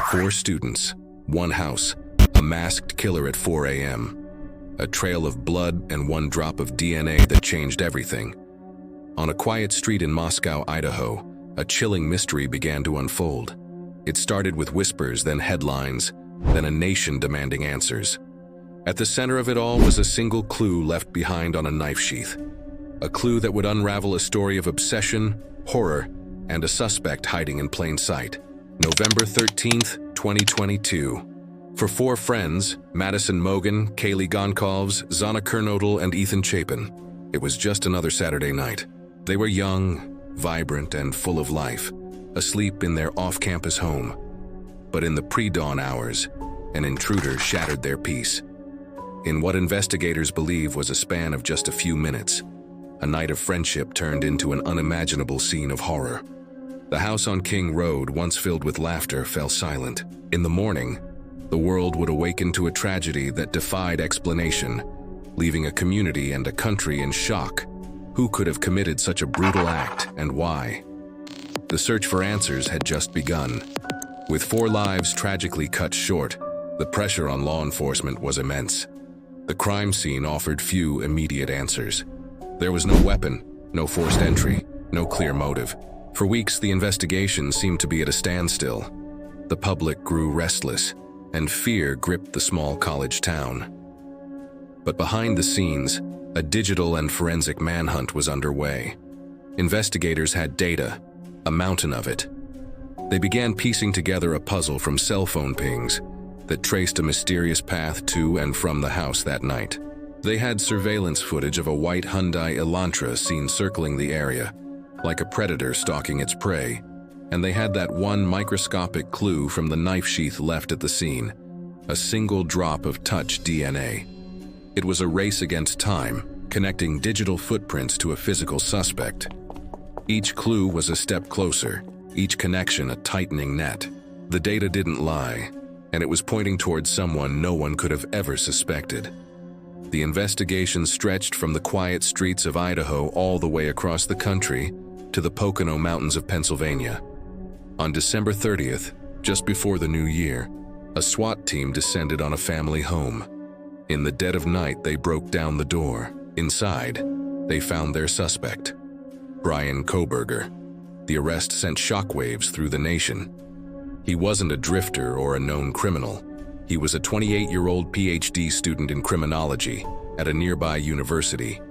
4 students, 1 house, a masked killer at 4 a.m., a trail of blood and 1 drop of DNA that changed everything. On a quiet street in Moscow, Idaho, a chilling mystery began to unfold. It started with whispers, then headlines, then a nation demanding answers. At the center of it all was a single clue left behind on a knife sheath. A clue that would unravel a story of obsession, horror, and a suspect hiding in plain sight. November 13th, 2022. For 4 friends, Madison Mogen, Kaylee Goncalves, Xana Kernodle, and Ethan Chapin, it was just another Saturday night. They were young, vibrant, and full of life, asleep in their off-campus home. But in the pre-dawn hours, an intruder shattered their peace. In what investigators believe was a span of just a few minutes, a night of friendship turned into an unimaginable scene of horror. The house on King Road, once filled with laughter, fell silent. In the morning, the world would awaken to a tragedy that defied explanation, leaving a community and a country in shock. Who could have committed such a brutal act, and why? The search for answers had just begun. With 4 lives tragically cut short, the pressure on law enforcement was immense. The crime scene offered few immediate answers. There was no weapon, no forced entry, no clear motive. For weeks, the investigation seemed to be at a standstill. The public grew restless, and fear gripped the small college town. But behind the scenes, a digital and forensic manhunt was underway. Investigators had data, a mountain of it. They began piecing together a puzzle from cell phone pings that traced a mysterious path to and from the house that night. They had surveillance footage of a white Hyundai Elantra seen circling the area, like a predator stalking its prey, and they had that one microscopic clue from the knife sheath left at the scene, a single drop of touch DNA. It was a race against time, connecting digital footprints to a physical suspect. Each clue was a step closer, each connection a tightening net. The data didn't lie, and it was pointing towards someone no one could have ever suspected. The investigation stretched from the quiet streets of Idaho all the way across the country to the Pocono Mountains of Pennsylvania. On December 30th, just before the new year, a SWAT team descended on a family home. In the dead of night, they broke down the door. Inside, they found their suspect, Bryan Kohberger. The arrest sent shockwaves through the nation. He wasn't a drifter or a known criminal. He was a 28-year-old Ph.D. student in criminology at a nearby university.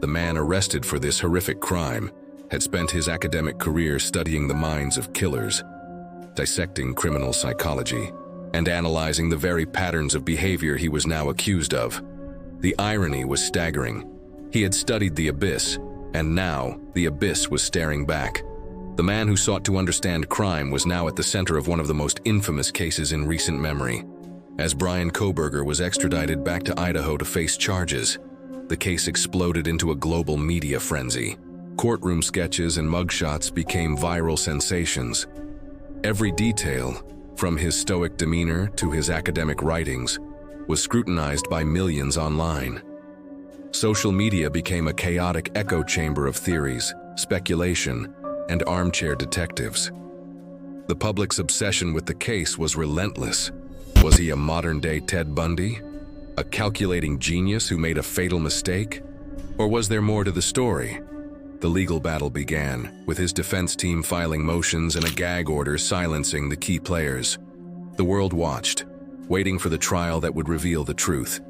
The man arrested for this horrific crime had spent his academic career studying the minds of killers, dissecting criminal psychology, and analyzing the very patterns of behavior he was now accused of. The irony was staggering. He had studied the abyss, and now the abyss was staring back. The man who sought to understand crime was now at the center of one of the most infamous cases in recent memory. As Bryan Kohberger was extradited back to Idaho to face charges, the case exploded into a global media frenzy. Courtroom sketches and mugshots became viral sensations. Every detail, from his stoic demeanor to his academic writings, was scrutinized by millions online. Social media became a chaotic echo chamber of theories, speculation, and armchair detectives. The public's obsession with the case was relentless. Was he a modern-day Ted Bundy? A calculating genius who made a fatal mistake? Or was there more to the story? The legal battle began, with his defense team filing motions and a gag order silencing the key players. The world watched, waiting for the trial that would reveal the truth.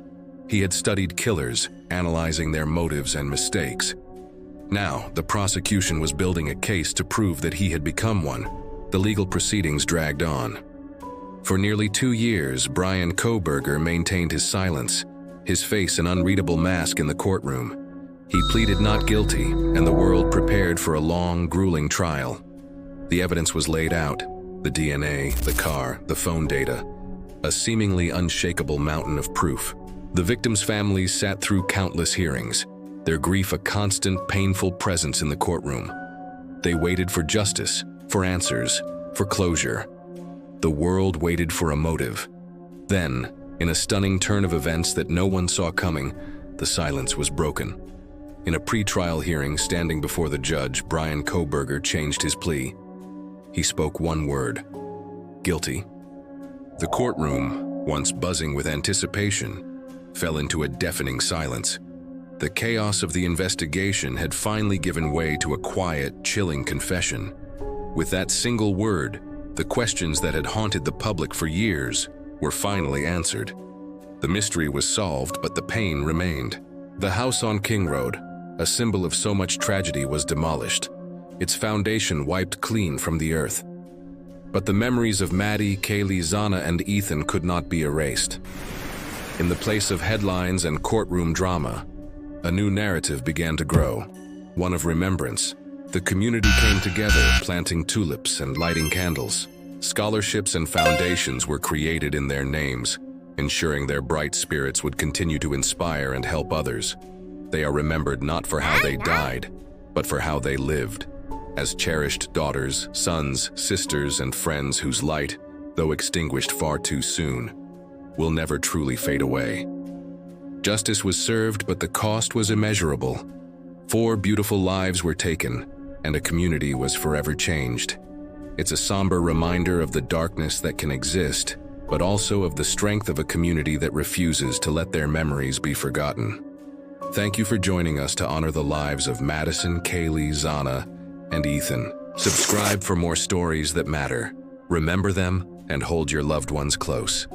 He had studied killers, analyzing their motives and mistakes. Now, the prosecution was building a case to prove that he had become one. The legal proceedings dragged on. For nearly 2 years, Bryan Kohberger maintained his silence, his face an unreadable mask in the courtroom. He pleaded not guilty, and the world prepared for a long, grueling trial. The evidence was laid out: the DNA, the car, the phone data, a seemingly unshakable mountain of proof. The victims' families sat through countless hearings, their grief a constant, painful presence in the courtroom. They waited for justice, for answers, for closure. The world waited for a motive. Then, in a stunning turn of events that no one saw coming, the silence was broken. In a pre-trial hearing standing before the judge, Bryan Kohberger changed his plea. He spoke one word: guilty. The courtroom, once buzzing with anticipation, fell into a deafening silence. The chaos of the investigation had finally given way to a quiet, chilling confession. With that single word, the questions that had haunted the public for years were finally answered. The mystery was solved, but the pain remained. The house on King Road, a symbol of so much tragedy, was demolished, its foundation wiped clean from the earth. But the memories of Maddie, Kaylee, Xana, and Ethan could not be erased. In the place of headlines and courtroom drama, a new narrative began to grow, one of remembrance. The community came together, planting tulips and lighting candles. Scholarships and foundations were created in their names, ensuring their bright spirits would continue to inspire and help others. They are remembered not for how they died, but for how they lived, as cherished daughters, sons, sisters, and friends whose light, though extinguished far too soon, will never truly fade away. Justice was served, but the cost was immeasurable. 4 beautiful lives were taken, and a community was forever changed. It's a somber reminder of the darkness that can exist, but also of the strength of a community that refuses to let their memories be forgotten. Thank you for joining us to honor the lives of Madison, Kaylee, Xana, and Ethan. Subscribe for more stories that matter. Remember them and hold your loved ones close.